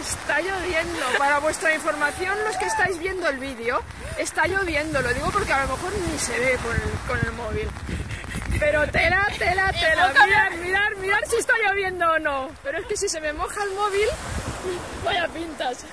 Está lloviendo. Para vuestra información, los que estáis viendo el vídeo, está lloviendo. Lo digo porque a lo mejor ni se ve con el móvil. Pero tela. Mirad si está lloviendo o no. Pero es que si se me moja el móvil, vaya pintas.